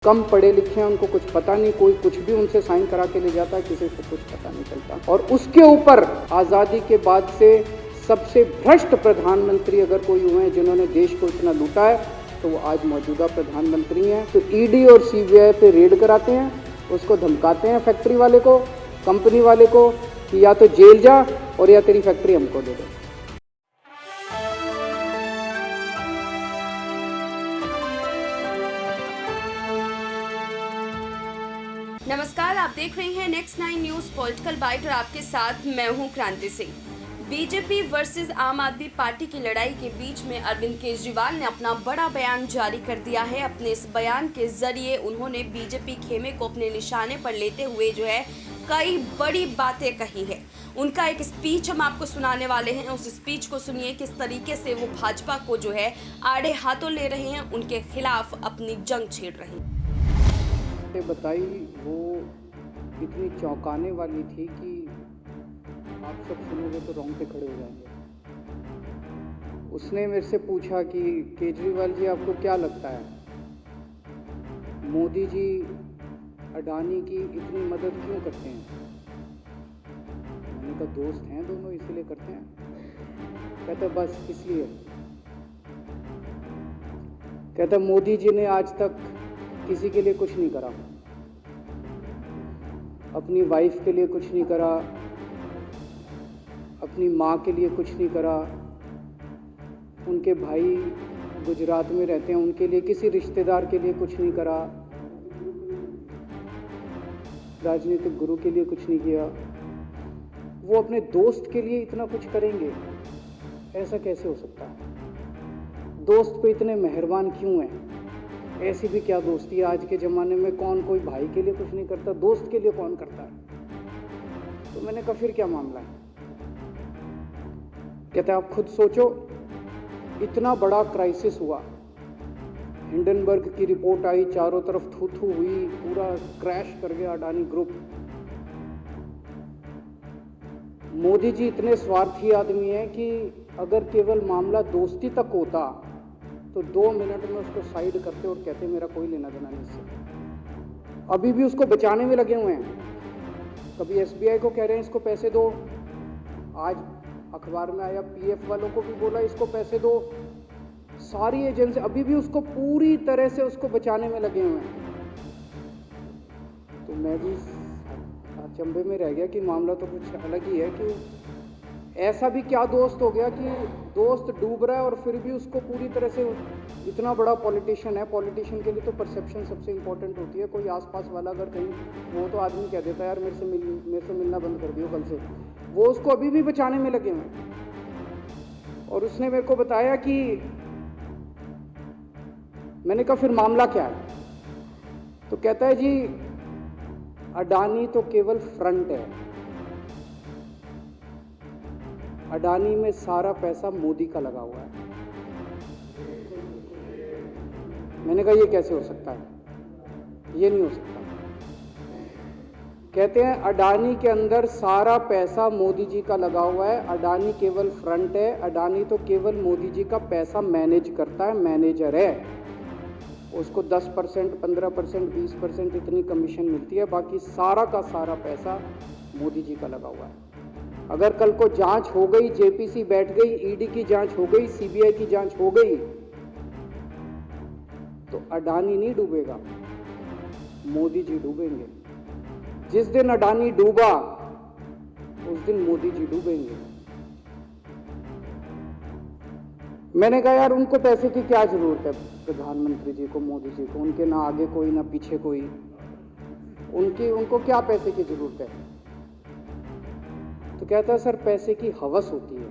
कम पढ़े लिखे हैं, उनको कुछ पता नहीं, कोई कुछ भी उनसे साइन करा के ले जाता है, किसी को कुछ पता नहीं चलता। और उसके ऊपर आज़ादी के बाद से सबसे भ्रष्ट प्रधानमंत्री अगर कोई हुए हैं जिन्होंने देश को इतना लूटा है तो वो आज मौजूदा प्रधानमंत्री हैं। तो ईडी और सीबीआई पे रेड कराते हैं, उसको धमकाते हैं फैक्ट्री वाले को, कंपनी वाले को कि या तो जेल जा और या तेरी फैक्ट्री हमको दे दो। नमस्कार, आप देख रहे हैं नेक्स्ट 9 न्यूज पॉलिटिकल बाइट और आपके साथ मैं हूं क्रांति सिंह। बीजेपी वर्सेस आम आदमी पार्टी की लड़ाई के बीच में अरविंद केजरीवाल ने अपना बड़ा बयान जारी कर दिया है। अपने इस बयान के जरिए उन्होंने बीजेपी खेमे को अपने निशाने पर लेते हुए कई बड़ी बातें कही है। उनका एक स्पीच हम आपको सुनाने वाले हैं, उस स्पीच को सुनिए किस तरीके से वो भाजपा को आड़े हाथों ले रहे हैं, उनके खिलाफ अपनी जंग छेड़ रहे हैं। बताई वो इतनी चौंकाने वाली थी कि आप सब सुनोगे तो रोंगटे खड़े हो जाएंगे। उसने मेरे से पूछा कि केजरीवाल जी आपको क्या लगता है, मोदी जी अडानी की इतनी मदद क्यों करते हैं? मैंने कहा दोस्त हैं दोनों इसीलिए करते हैं। कहता बस इसलिए। कहता मोदी जी ने आज तक किसी के लिए कुछ नहीं करा, अपनी वाइफ के लिए कुछ नहीं करा, अपनी माँ के लिए कुछ नहीं करा, उनके भाई गुजरात में रहते हैं उनके लिए, किसी रिश्तेदार के लिए कुछ नहीं करा, राजनीतिक गुरु के लिए कुछ नहीं किया। वो अपने दोस्त के लिए इतना कुछ करेंगे, ऐसा कैसे हो सकता है? दोस्त पे इतने मेहरबान क्यों हैं? ऐसी भी क्या दोस्ती है? आज के ज़माने में कौन कोई भाई के लिए कुछ नहीं करता, दोस्त के लिए कौन करता है? तो मैंने कहा फिर क्या मामला है? कहते आप खुद सोचो, इतना बड़ा क्राइसिस हुआ, हिंडनबर्ग की रिपोर्ट आई, चारों तरफ थू थू हुई, पूरा क्रैश कर गया अडानी ग्रुप। मोदी जी इतने स्वार्थी आदमी हैं कि अगर केवल मामला दोस्ती तक होता तो 2 मिनट में उसको साइड करते और कहते मेरा कोई लेना देना नहीं इससे। अभी भी उसको बचाने में लगे हुए हैं। कभी एसबीआई को कह रहे हैं इसको पैसे दो, आज अखबार में आया पीएफ वालों को भी बोला इसको पैसे दो। सारी एजेंसी अभी भी उसको पूरी तरह से उसको बचाने में लगे हुए हैं। तो मैं भी अचंभे में रह गया कि मामला तो कुछ अलग ही है कि ऐसा भी क्या दोस्त हो गया कि दोस्त डूब रहा है और फिर भी उसको पूरी तरह से। इतना बड़ा पॉलिटिशियन है, पॉलिटिशियन के लिए तो परसेप्शन सबसे इंपॉर्टेंट होती है। कोई आसपास वाला अगर कहीं वो तो आदमी कह देता है यार मेरे से मिलना बंद कर दियो कल से, वो उसको अभी भी बचाने में लगे हुए। और उसने मेरे को बताया कि मैंने कहा फिर मामला क्या है? तो कहता है जी अडानी तो केवल फ्रंट है, अडानी में सारा पैसा मोदी का लगा हुआ है। मैंने कहा ये कैसे हो सकता है? ये नहीं हो सकता। कहते हैं अडानी के अंदर सारा पैसा मोदी जी का लगा हुआ है, अडानी केवल फ्रंट है, अडानी तो केवल मोदी जी का पैसा मैनेज करता है, मैनेजर है। उसको 10%, 15%, 20% इतनी कमीशन मिलती है, बाकी सारा का सारा पैसा मोदी जी का लगा हुआ है। अगर कल को जांच हो गई, जेपीसी बैठ गई, ईडी की जांच हो गई, सीबीआई की जांच हो गई, तो अडानी नहीं डूबेगा, मोदी जी डूबेंगे। जिस दिन अडानी डूबा उस दिन मोदी जी डूबेंगे। मैंने कहा यार उनको पैसे की क्या जरूरत है, प्रधानमंत्री जी को, मोदी जी को? उनके ना आगे कोई ना पीछे कोई, उनको क्या पैसे की जरूरत है? तो कहता है सर पैसे की हवस होती है,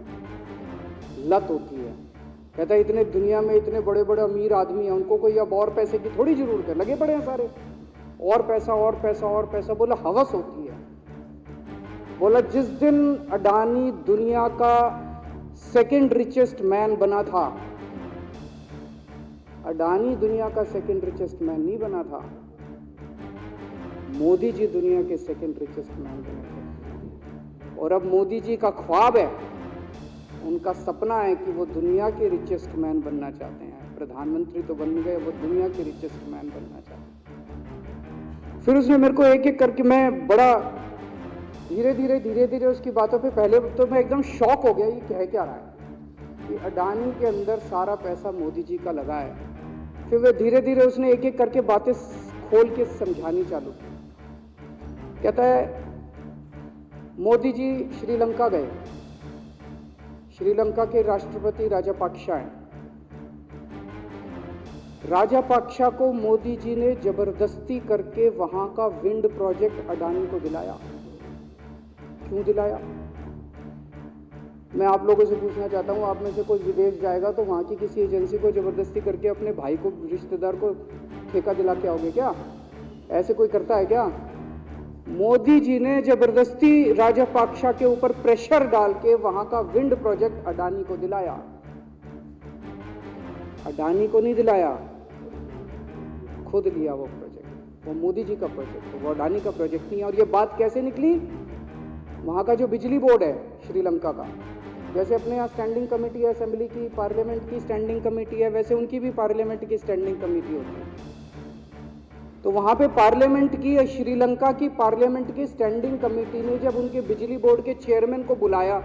लत होती है। कहता है इतने दुनिया में इतने बड़े बड़े अमीर आदमी हैं, उनको कोई अब और पैसे की थोड़ी जरूरत है, लगे पड़े हैं सारे, और पैसा और पैसा और पैसा। बोला हवस होती है। बोला जिस दिन अडानी दुनिया का सेकंड रिचेस्ट मैन बना था, अडानी दुनिया का सेकंड रिचेस्ट मैन नहीं बना था, मोदी जी दुनिया के सेकंड रिचेस्ट मैन बने थे। और अब मोदी जी का ख्वाब है, उनका सपना है कि वो दुनिया के रिचेस्ट मैन बनना चाहते हैं। प्रधानमंत्री तो बन गए, वो दुनिया के रिचेस्ट मैन बनना चाहते हैं। फिर उसने मेरे को एक एक करके, मैं बड़ा धीरे धीरे उसकी बातों पे, पहले तो मैं एकदम शॉक हो गया, ये कह क्या रहा है कि अडानी के अंदर सारा पैसा मोदी जी का लगा है। फिर वे धीरे धीरे उसने एक एक करके बातें खोल के समझानी चालू की। कहता है मोदी जी श्रीलंका गए, श्रीलंका के राष्ट्रपति राजापाक्सा हैं। राजापाक्सा को मोदी जी ने जबरदस्ती करके वहां का विंड प्रोजेक्ट अडानी को दिलाया। क्यों दिलाया? मैं आप लोगों से पूछना चाहता हूं, आप में से कोई विदेश जाएगा तो वहां की किसी एजेंसी को जबरदस्ती करके अपने भाई को, रिश्तेदार को ठेका दिला के आओगे क्या? ऐसे कोई करता है क्या? मोदी जी ने जबरदस्ती राजापाक्सा के ऊपर प्रेशर डाल के वहां का विंड प्रोजेक्ट अडानी को दिलाया। अडानी को नहीं दिलाया, खुद लिया वो प्रोजेक्ट। वो मोदी जी का प्रोजेक्ट, वो अडानी का प्रोजेक्ट नहीं है। और ये बात कैसे निकली? वहां का जो बिजली बोर्ड है श्रीलंका का, जैसे अपने यहाँ स्टैंडिंग कमेटी है असेंबली की, पार्लियामेंट की स्टैंडिंग कमेटी है, वैसे उनकी भी पार्लियामेंट की स्टैंडिंग कमेटी होती है। तो वहां पे पार्लियामेंट की, श्रीलंका की पार्लियामेंट की स्टैंडिंग कमेटी ने जब उनके बिजली बोर्ड के चेयरमैन को बुलाया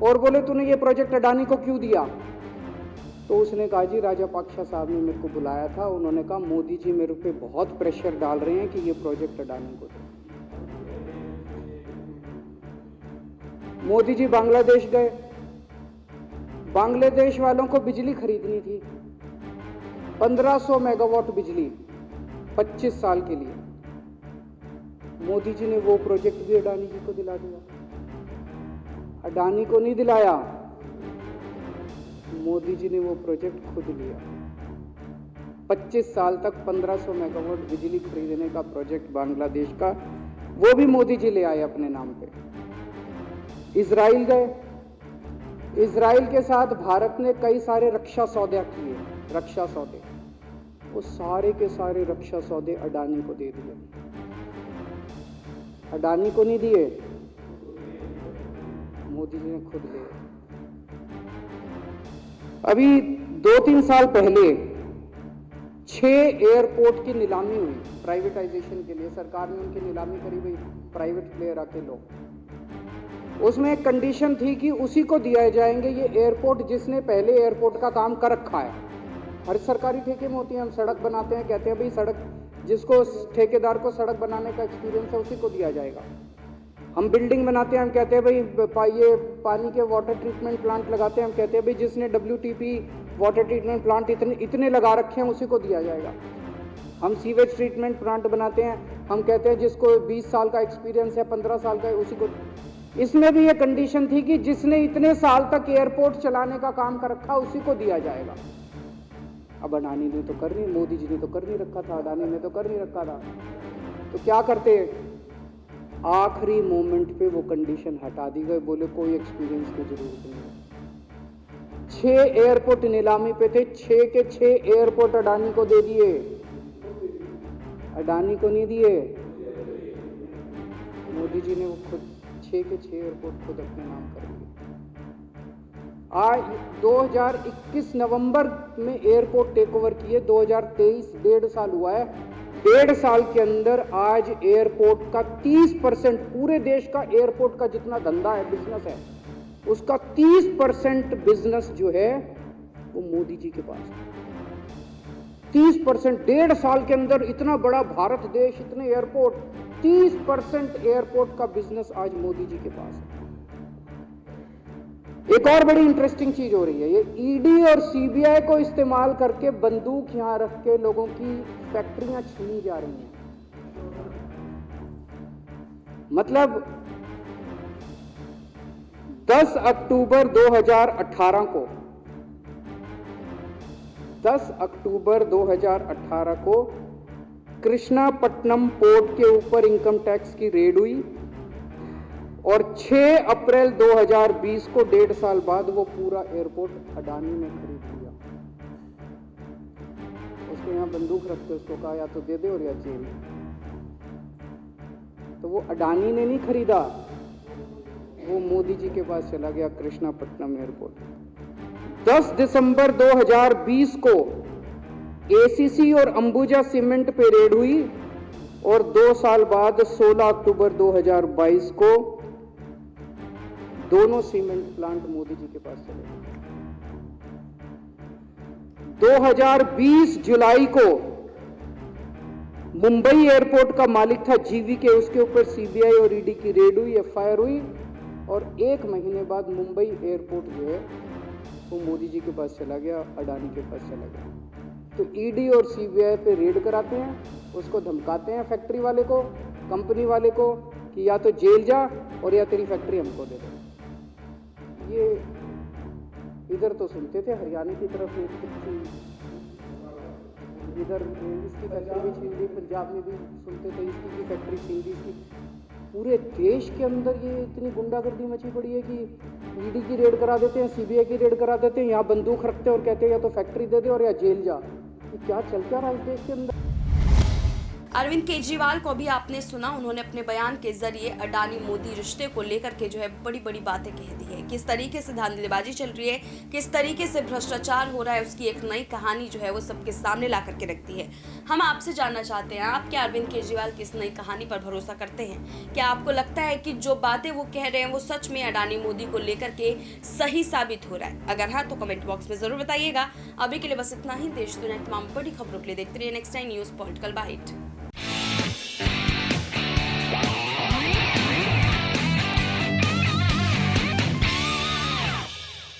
और बोले तूने ये प्रोजेक्ट अडानी को क्यों दिया, तो उसने कहा जी राजापाक्सा साहब ने मेरे को बुलाया था, उन्होंने कहा मोदी जी मेरे पे बहुत प्रेशर डाल रहे हैं कि ये प्रोजेक्ट अडानी को दो। मोदी जी बांग्लादेश गए, बांग्लादेश वालों को बिजली खरीदनी थी, 1500 मेगावाट बिजली 25 साल के लिए। मोदी जी ने वो प्रोजेक्ट भी अडानी जी को दिला दिया। अडानी को नहीं दिलाया, मोदी जी ने वो प्रोजेक्ट खुद लिया। 25 साल तक 1500 मेगावाट बिजली खरीदने का प्रोजेक्ट बांग्लादेश का, वो भी मोदी जी ले आए अपने नाम पे। इजराइल गए, इजराइल के साथ भारत ने कई सारे रक्षा सौदे किए, रक्षा सौदे, वो सारे के सारे रक्षा सौदे अडानी को दे दिए। अडानी को नहीं दिए, मोदी जी ने खुद लिए। अभी 2-3 साल पहले 6 एयरपोर्ट की नीलामी हुई प्राइवेटाइजेशन के लिए, सरकार ने उनकी नीलामी करी, भाई प्राइवेट प्लेयर आके लो। उसमें एक कंडीशन थी कि उसी को दिया जाएंगे ये एयरपोर्ट जिसने पहले एयरपोर्ट का काम कर रखा है। हर सरकारी ठेके में होती है, हम सड़क बनाते हैं, कहते हैं भाई सड़क, जिसको ठेकेदार को सड़क बनाने का एक्सपीरियंस है उसी को दिया जाएगा। हम बिल्डिंग बनाते हैं, हम कहते हैं भाई ये पानी के वाटर ट्रीटमेंट प्लांट लगाते हैं, हम कहते हैं भाई जिसने WTP वाटर ट्रीटमेंट प्लांट इतने लगा रखे हैं उसी को दिया जाएगा। हम सीवेज ट्रीटमेंट प्लांट बनाते हैं, हम कहते हैं जिसको 20 साल का एक्सपीरियंस है, 15 साल का, उसी को। इसमें भी ये कंडीशन थी कि जिसने इतने साल तक एयरपोर्ट चलाने का काम कर रखा उसी को दिया जाएगा। अब अडानी ने तो कर नहीं, मोदी जी ने तो कर नहीं रखा था, अडानी ने तो कर नहीं रखा था, तो क्या करते? आखिरी मोमेंट पे वो कंडीशन हटा दी गई, बोले कोई एक्सपीरियंस की जरूरत नहीं। 6 एयरपोर्ट नीलामी पे थे, 6 के 6 एयरपोर्ट अडानी को दे दिए, अडानी को नहीं दिए। मोदी जी ने वो खुद 6 के 6 एयरपोर्ट खुद अपने नाम कर दिए। आज 2021 नवंबर में एयरपोर्ट टेक ओवर किए, 2023 1.5 साल हुआ है। 1.5 साल के अंदर आज एयरपोर्ट का 30%, पूरे देश का एयरपोर्ट का जितना धंधा है, बिजनेस है, उसका 30% बिजनेस जो है वो मोदी जी के पास है। 30%, 1.5 साल के अंदर इतना बड़ा भारत देश, इतने एयरपोर्ट, 30% एयरपोर्ट का बिजनेस आज मोदी जी के पास है। एक और बड़ी इंटरेस्टिंग चीज हो रही है, ये ईडी और सीबीआई को इस्तेमाल करके बंदूक यहां रख के लोगों की फैक्ट्रियां छीनी जा रही हैं। मतलब 10 अक्टूबर 2018 को 10 अक्टूबर 2018 को कृष्णापट्टनम पोर्ट के ऊपर इनकम टैक्स की रेड हुई और 6 अप्रैल 2020 को 1.5 साल बाद वो पूरा एयरपोर्ट अडानी ने खरीद लिया। उसके यहाँ बंदूक रखते, उसको कहा या तो दे दे और या जेल। तो वो अडानी ने नहीं खरीदा, वो मोदी जी के पास चला गया कृष्णापट्टनम एयरपोर्ट। 10 दिसंबर 2020 को एसीसी और अंबुजा सीमेंट पे रेड हुई और 2 साल बाद 16 अक्टूबर 2022 को दोनों सीमेंट प्लांट मोदी जी के पास चले गए। 2020 जुलाई को मुंबई एयरपोर्ट का मालिक था जीवीके, उसके ऊपर सीबीआई और ईडी की रेड हुई, एफआईआर हुई और 1 महीने बाद मुंबई एयरपोर्ट जो है वो मोदी जी के पास चला गया, अडानी के पास चला गया। तो ईडी और सीबीआई पे रेड कराते हैं, उसको धमकाते हैं फैक्ट्री वाले को, कंपनी वाले को कि या तो जेल जा और या तेरी फैक्ट्री हमको दे दे। ये इधर तो सुनते थे हरियाणा की तरफ एक थी, इधर इसकी फैक्ट्री भी छीन ली, पंजाब में भी सुनते थे इसकी फैक्ट्री छीन ली इसकी। पूरे देश के अंदर ये इतनी गुंडागर्दी मची पड़ी है कि ईडी की रेड करा देते हैं, सीबीआई की रेड करा देते हैं, यहाँ बंदूक रखते हैं और कहते हैं या तो फैक्ट्री दे दे और या जेल जा। ये क्या चल क्या रहा है इस देश के अंदर। अरविंद केजरीवाल को भी आपने सुना, उन्होंने अपने बयान के जरिए अडानी मोदी रिश्ते को लेकर के जो है बड़ी बड़ी बातें कह दी है। किस तरीके से धांधलीबाजी चल रही है, किस तरीके से भ्रष्टाचार हो रहा है, उसकी एक नई कहानी जो है वो सबके सामने ला करके रखती है। हम आपसे जानना चाहते हैं, आप क्या अरविंद केजरीवाल की इस नई कहानी पर भरोसा करते हैं? क्या आपको लगता है कि जो बातें वो कह रहे हैं वो सच में अडानी मोदी को लेकर के सही साबित हो रहा है? अगर हाँ तो कमेंट बॉक्स में जरूर बताइएगा। अभी के लिए बस इतना ही। देश दुनिया की तमाम बड़ी खबरों के लिए देखते रहिए next time news political bite.